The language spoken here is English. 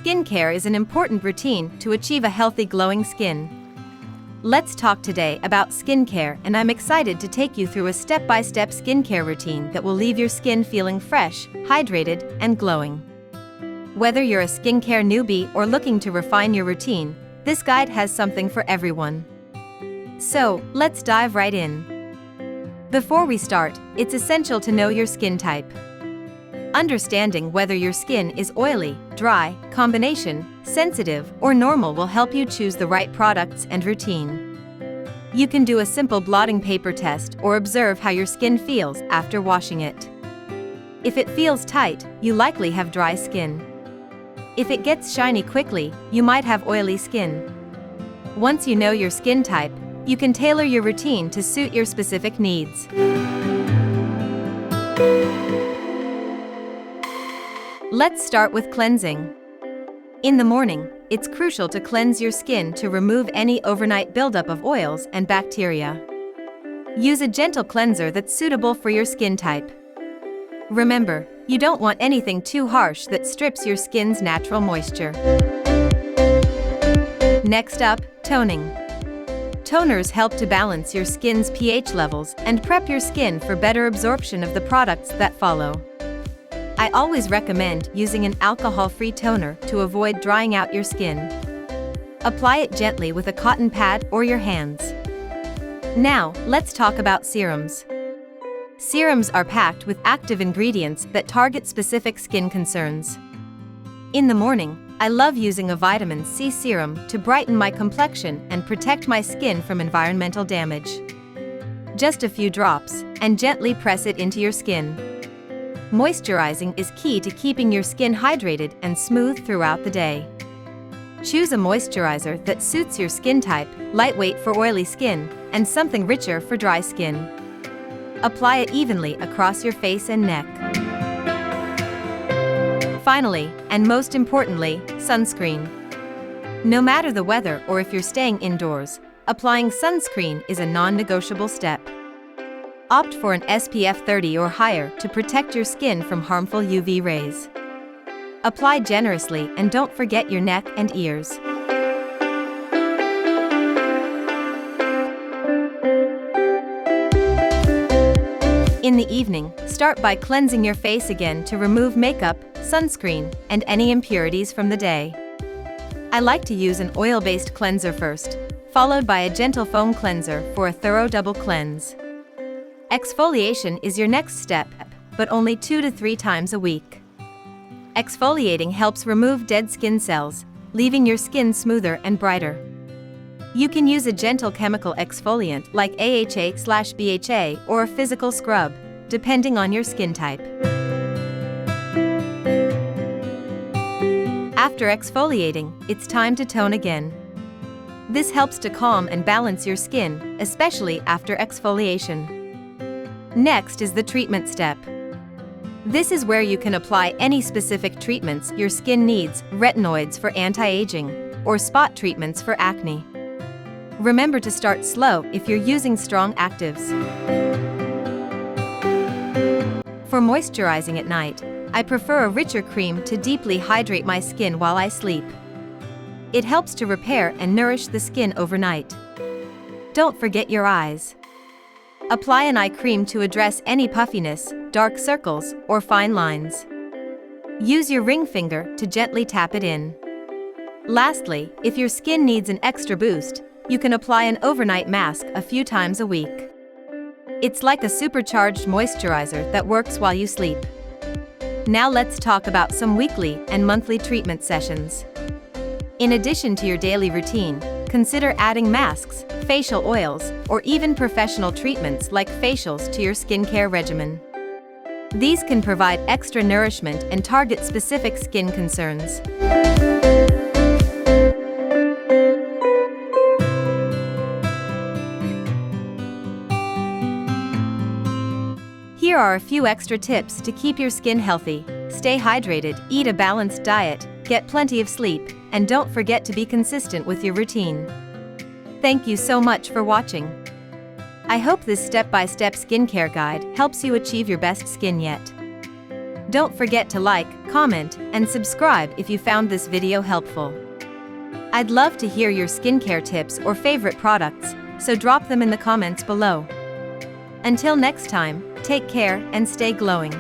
skincare is an important routine to achieve a healthy, glowing skin. Let's talk today about skincare, and I'm excited to take you through a step-by-step skincare routine that will leave your skin feeling fresh, hydrated, and glowing. Whether you're a skincare newbie or looking to refine your routine, this guide has something for everyone. So, let's dive right in. Before we start, it's essential to know your skin type. Understanding whether your skin is oily, dry, combination, sensitive, or normal will help you choose the right products and routine. You can do a simple blotting paper test or observe how your skin feels after washing it. If it feels tight, you likely have dry skin. If it gets shiny quickly, you might have oily skin. Once you know your skin type, you can tailor your routine to suit your specific needs. Let's start with cleansing. In the morning, it's crucial to cleanse your skin to remove any overnight buildup of oils and bacteria. Use a gentle cleanser that's suitable for your skin type. Remember, you don't want anything too harsh that strips your skin's natural moisture. Next up, toning. Toners help to balance your skin's pH levels and prep your skin for better absorption of the products that follow. I always recommend using an alcohol-free toner to avoid drying out your skin. Apply it gently with a cotton pad or your hands. Now, let's talk about serums. Serums are packed with active ingredients that target specific skin concerns. In the morning, I love using a vitamin C serum to brighten my complexion and protect my skin from environmental damage. Just a few drops, and gently press it into your skin. Moisturizing is key to keeping your skin hydrated and smooth throughout the day. Choose a moisturizer that suits your skin type, lightweight for oily skin, and something richer for dry skin. Apply it evenly across your face and neck. Finally, and most importantly, sunscreen. No matter the weather or if you're staying indoors, applying sunscreen is a non-negotiable step. Opt for an SPF 30 or higher to protect your skin from harmful UV rays. Apply generously and don't forget your neck and ears. In the evening, start by cleansing your face again to remove makeup, sunscreen, and any impurities from the day. I like to use an oil-based cleanser first, followed by a gentle foam cleanser for a thorough double cleanse. Exfoliation is your next step, but only 2 to 3 times a week. Exfoliating helps remove dead skin cells, leaving your skin smoother and brighter. You can use a gentle chemical exfoliant like AHA/BHA or a physical scrub, depending on your skin type. After exfoliating, it's time to tone again. This helps to calm and balance your skin, especially after exfoliation. Next is the treatment step. This is where you can apply any specific treatments your skin needs, retinoids for anti-aging, or spot treatments for acne. Remember to start slow if you're using strong actives. For moisturizing at night, I prefer a richer cream to deeply hydrate my skin while I sleep. It helps to repair and nourish the skin overnight. Don't forget your eyes. Apply an eye cream to address any puffiness, dark circles, or fine lines. Use your ring finger to gently tap it in. Lastly, if your skin needs an extra boost, you can apply an overnight mask a few times a week. It's like a supercharged moisturizer that works while you sleep. Now let's talk about some weekly and monthly treatment sessions. In addition to your daily routine, consider adding masks, facial oils, or even professional treatments like facials to your skincare regimen. These can provide extra nourishment and target specific skin concerns. Here are a few extra tips to keep your skin healthy. Stay hydrated, eat a balanced diet, get plenty of sleep, and don't forget to be consistent with your routine. Thank you so much for watching. I hope this step-by-step skincare guide helps you achieve your best skin yet. Don't forget to like, comment, and subscribe if you found this video helpful. I'd love to hear your skincare tips or favorite products, so drop them in the comments below. Until next time, take care and stay glowing.